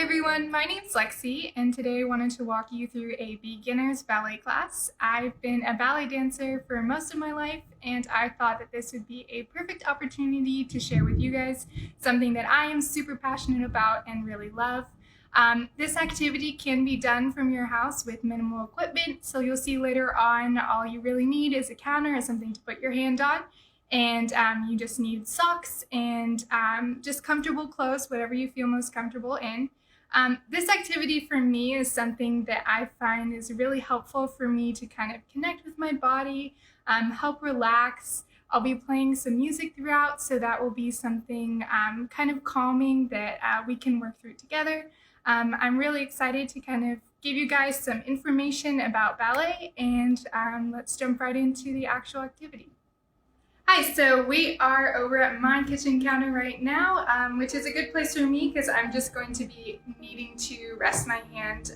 everyone, my name's Lexi, and today I wanted to walk you through a beginner's ballet class. I've been a ballet dancer for most of my life, and I thought that this would be a perfect opportunity to share with you guys something that I am super passionate about and really love. This activity can be done from your house with minimal equipment, so you'll see later on all you really need is a counter or something to put your hand on. And you just need socks and just comfortable clothes, whatever you feel most comfortable in. This activity for me is something that I find is really helpful for me to kind of connect with my body, help relax. I'll be playing some music throughout, so that will be something kind of calming that we can work through together. I'm really excited to kind of give you guys some information about ballet, and let's jump right into the actual activity. Hi, so we are over at my kitchen counter right now, which is a good place for me because I'm just going to be needing to rest my hand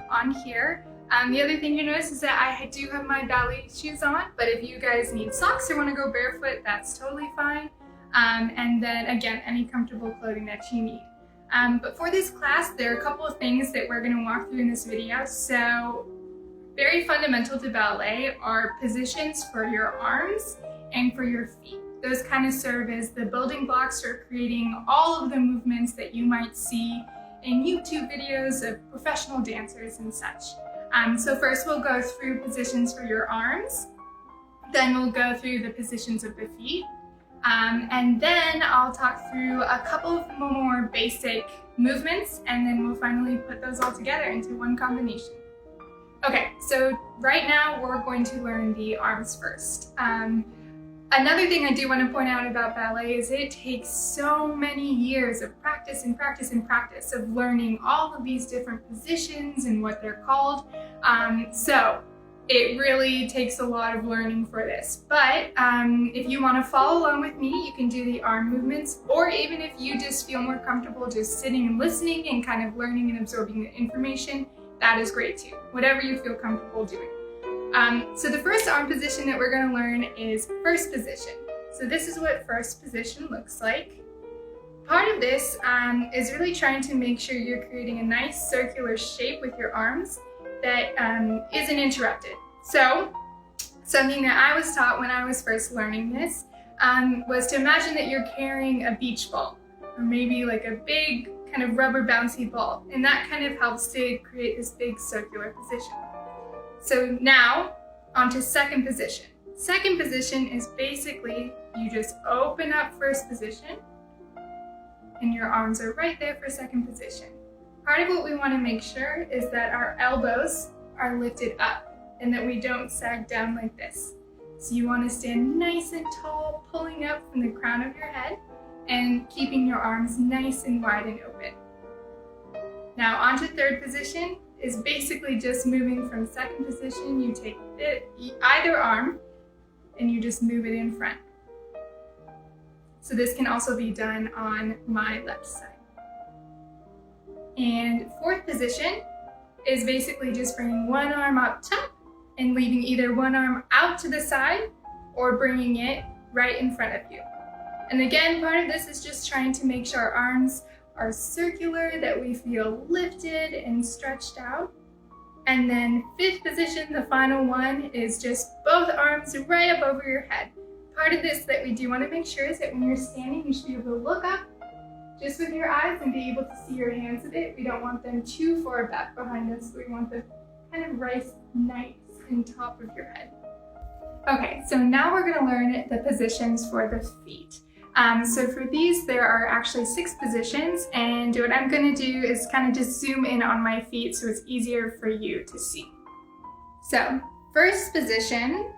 on here. The other thing you notice is that I do have my ballet shoes on, but if you guys need socks or want to go barefoot, that's totally fine. And then again, any comfortable clothing that you need. But for this class, there are a couple of things that we're going to walk through in this video. So very fundamental to ballet are positions for your arms and for your feet. Those kind of serve as the building blocks for creating all of the movements that you might see in YouTube videos of professional dancers and such. So first we'll go through positions for your arms, then we'll go through the positions of the feet, and then I'll talk through a couple of more basic movements, and then we'll finally put those all together into one combination. Okay, so right now we're going to learn the arms first. Another thing I do want to point out about ballet is it takes so many years of practice and practice and practice of learning all of these different positions and what they're called. So it really takes a lot of learning for this. But if you want to follow along with me, you can do the arm movements, or even if you just feel more comfortable just sitting and listening and kind of learning and absorbing the information, that is great too. Whatever you feel comfortable doing. So the first arm position that we're going to learn is first position. So this is what first position looks like. Part of this is really trying to make sure you're creating a nice circular shape with your arms that isn't interrupted. So something that I was taught when I was first learning this was to imagine that you're carrying a beach ball, or maybe like a big kind of rubber bouncy ball, and that kind of helps to create this big circular position. So now, onto second position. Second position is basically you just open up first position and your arms are right there for second position. Part of what we want to make sure is that our elbows are lifted up and that we don't sag down like this. So you want to stand nice and tall, pulling up from the crown of your head and keeping your arms nice and wide and open. Now onto third position. Is basically just moving from second position. You take either arm and you just move it in front. So this can also be done on my left side. And fourth position is basically just bringing one arm up top and leaving either one arm out to the side or bringing it right in front of you. And again, part of this is just trying to make sure our arms are circular, that we feel lifted and stretched out. And then fifth position, the final one, is just both arms right up over your head. Part of this that we do want to make sure is that when you're standing, you should be able to look up just with your eyes and be able to see your hands a bit. We don't want them too far back behind us. We want them kind of right nice on top of your head. Okay, so now we're going to learn the positions for the feet. So for these, there are actually 6 positions, and what I'm going to do is kind of just zoom in on my feet so it's easier for you to see. So first position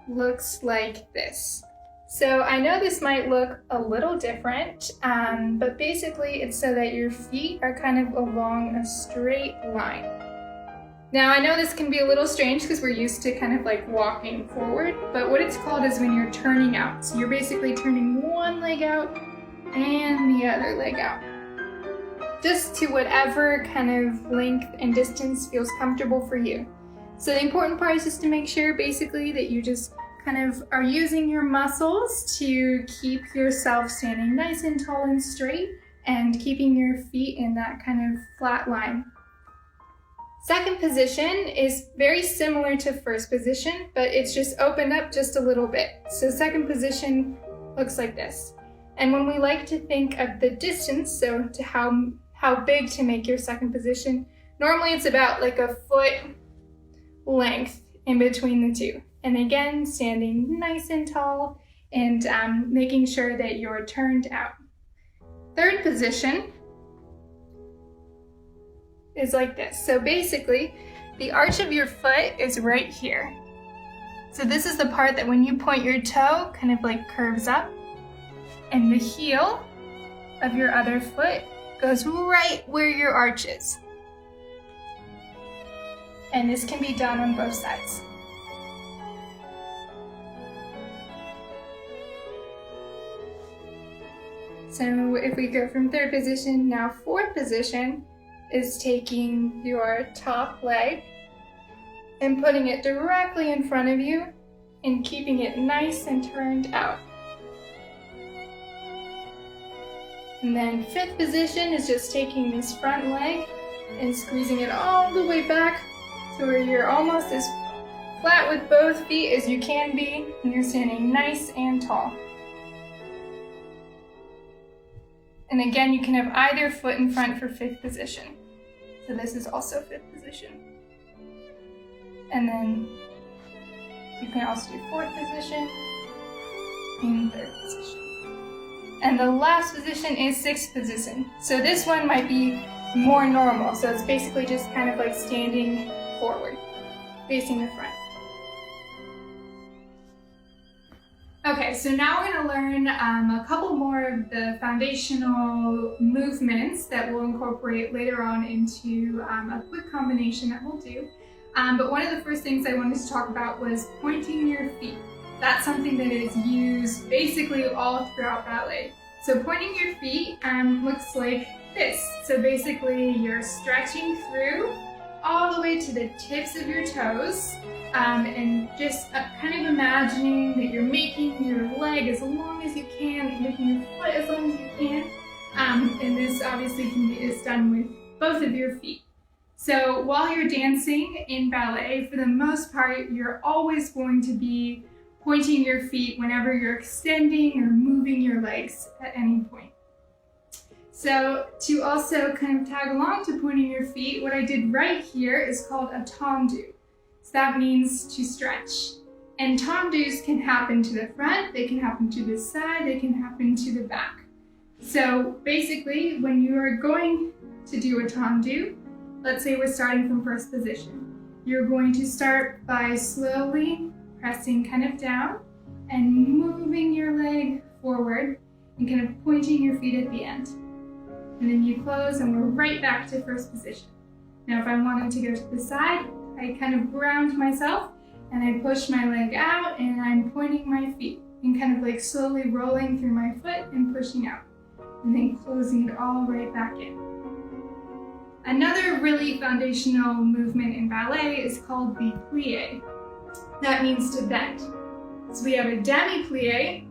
looks like this. So I know this might look a little different, but basically it's so that your feet are kind of along a straight line. Now I know this can be a little strange because we're used to kind of like walking forward, but what it's called is when you're turning out. So you're basically turning one leg out and the other leg out. Just to whatever kind of length and distance feels comfortable for you. So the important part is just to make sure basically that you just kind of are using your muscles to keep yourself standing nice and tall and straight, and keeping your feet in that kind of flat line. Second position is very similar to first position, but it's just opened up just a little bit. So second position looks like this. And when we like to think of the distance, so to how big to make your second position, normally it's about like a foot length in between the two. And again, standing nice and tall and making sure that you're turned out. Third position is like this. So basically, the arch of your foot is right here. So this is the part that when you point your toe, kind of like curves up, and the heel of your other foot goes right where your arch is. And this can be done on both sides. So if we go from third position, now fourth position is taking your top leg and putting it directly in front of you and keeping it nice and turned out. And then fifth position is just taking this front leg and squeezing it all the way back to where you're almost as flat with both feet as you can be, and you're standing nice and tall. And again, you can have either foot in front for fifth position. So this is also fifth position. And then you can also do fourth position and third position. And the last position is sixth position. So this one might be more normal. So it's basically just kind of like standing forward, facing the front. Okay, so now we're going to learn a couple more of the foundational movements that we'll incorporate later on into a quick combination that we'll do. But one of the first things I wanted to talk about was pointing your feet. That's something that is used basically all throughout ballet. So pointing your feet looks like this. So basically you're stretching through all the way to the tips of your toes. And just kind of imagining that you're making your leg as long as you can, and making your foot as long as you can. And this obviously is done with both of your feet. So while you're dancing in ballet, for the most part, you're always going to be pointing your feet whenever you're extending or moving your legs at any point. So to also kind of tag along to pointing your feet, what I did right here is called a tendu. So that means to stretch. And tendus can happen to the front, they can happen to the side, they can happen to the back. So basically, when you are going to do a tendu, let's say we're starting from first position, you're going to start by slowly pressing kind of down and moving your leg forward and kind of pointing your feet at the end. And then you close and we're right back to first position. Now if I wanted to go to the side, I kind of ground myself and I push my leg out and I'm pointing my feet and kind of like slowly rolling through my foot and pushing out and then closing it all right back in. Another really foundational movement in ballet is called the plie. That means to bend. So we have a demi-plie,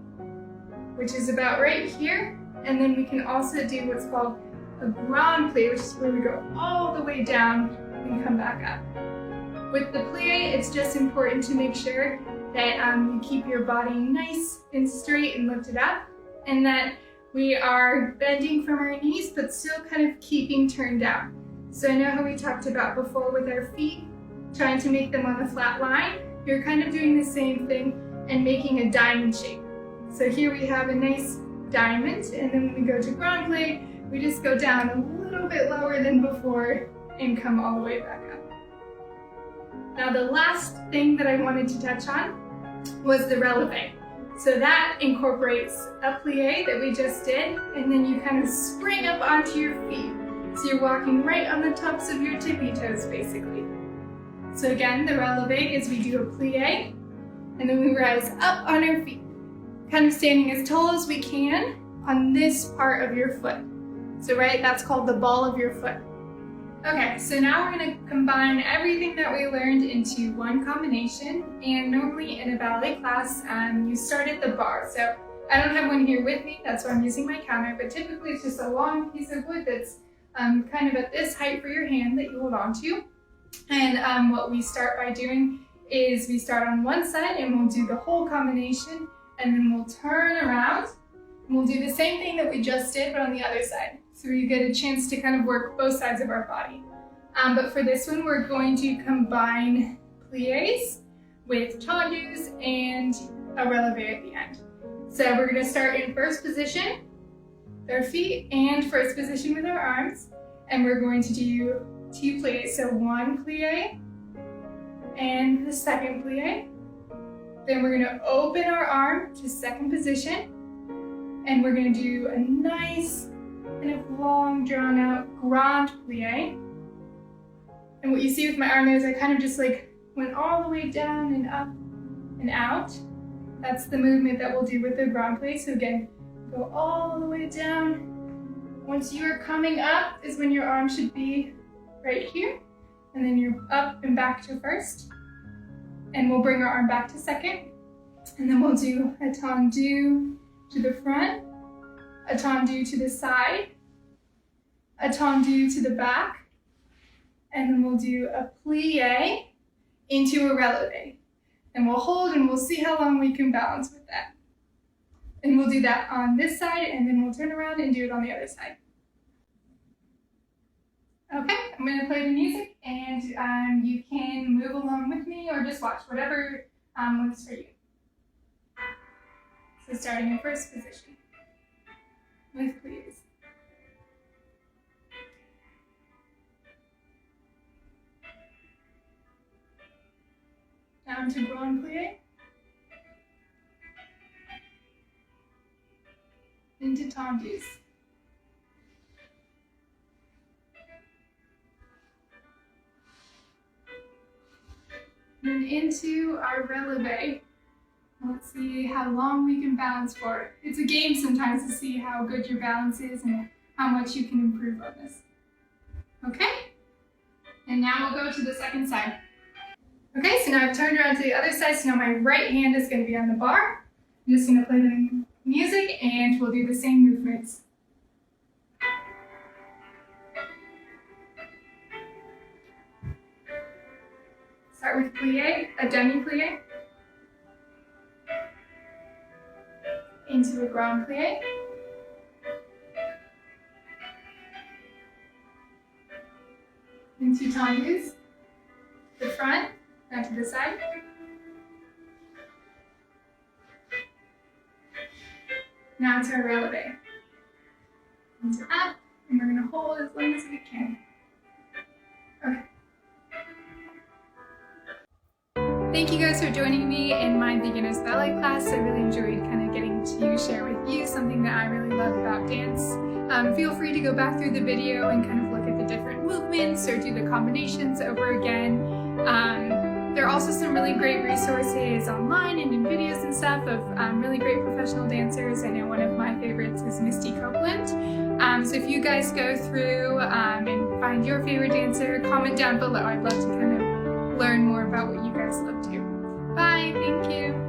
which is about right here, and then we can also do what's called a grand plie, which is where we go all the way down and come back up. With the plie, it's just important to make sure that you keep your body nice and straight and lifted up, and that we are bending from our knees, but still kind of keeping turned out. So I know how we talked about before with our feet, trying to make them on a flat line. You're kind of doing the same thing and making a diamond shape. So here we have a nice diamond, and then when we go to grand plie, we just go down a little bit lower than before and come all the way back up. Now the last thing that I wanted to touch on was the releve. So that incorporates a plie that we just did, and then you kind of spring up onto your feet. So you're walking right on the tops of your tippy toes, basically. So again, the releve is we do a plie, and then we rise up on our feet, kind of standing as tall as we can on this part of your foot. So right, that's called the ball of your foot. Okay, so now we're going to combine everything that we learned into one combination, and normally in a ballet class, you start at the bar. So I don't have one here with me, that's why I'm using my counter, but typically it's just a long piece of wood that's kind of at this height for your hand that you hold on to. And what we start by doing is we start on one side and we'll do the whole combination, and then we'll turn around and we'll do the same thing that we just did but on the other side. So you get a chance to kind of work both sides of our body. But for this one, we're going to combine pliés with tendus and a relevé at the end. So we're going to start in first position with our feet and first position with our arms. And we're going to do 2 pliés. So 1 plié and the second plié. Then we're going to open our arm to second position. And we're going to do a nice kind of long drawn out grand plié. And what you see with my arm there is I kind of just like went all the way down and up and out. That's the movement that we'll do with the grand plié. So again, go all the way down. Once you are coming up is when your arm should be right here. And then you're up and back to first. And we'll bring our arm back to second. And then we'll do a tendu to the front, a tendu to the side, a tendu to the back, and then we'll do a plié into a relevé. And we'll hold and we'll see how long we can balance with that. And we'll do that on this side, and then we'll turn around and do it on the other side. Okay, I'm going to play the music, and you can move along with me or just watch, whatever works for you. So starting in first position with pliés. Down to grand plié. Into tendus. Then into our relevé. Let's see how long we can balance for it. It's a game sometimes to see how good your balance is and how much you can improve on this. Okay? And now we'll go to the second side. Okay, so now I've turned around to the other side, so now my right hand is going to be on the bar. I'm just going to play the music and we'll do the same movements. Start with plié, a demi-plié, into a grand plié, into tendus, the front, down to the side, now to our relevé, into up, and we're going to hold as long as we can. Okay. Thank you guys for joining me in my beginner's ballet class. I really enjoyed kind of getting to share with you something that I really love about dance. Feel free to go back through the video and kind of look at the different movements or do the combinations over again. There are also some really great resources online and in videos and stuff of really great professional dancers. I know one of my favorites is Misty Copeland. So if you guys go through and find your favorite dancer, comment down below. I'd love to kind of learn more about what you guys love too. Bye, thank you.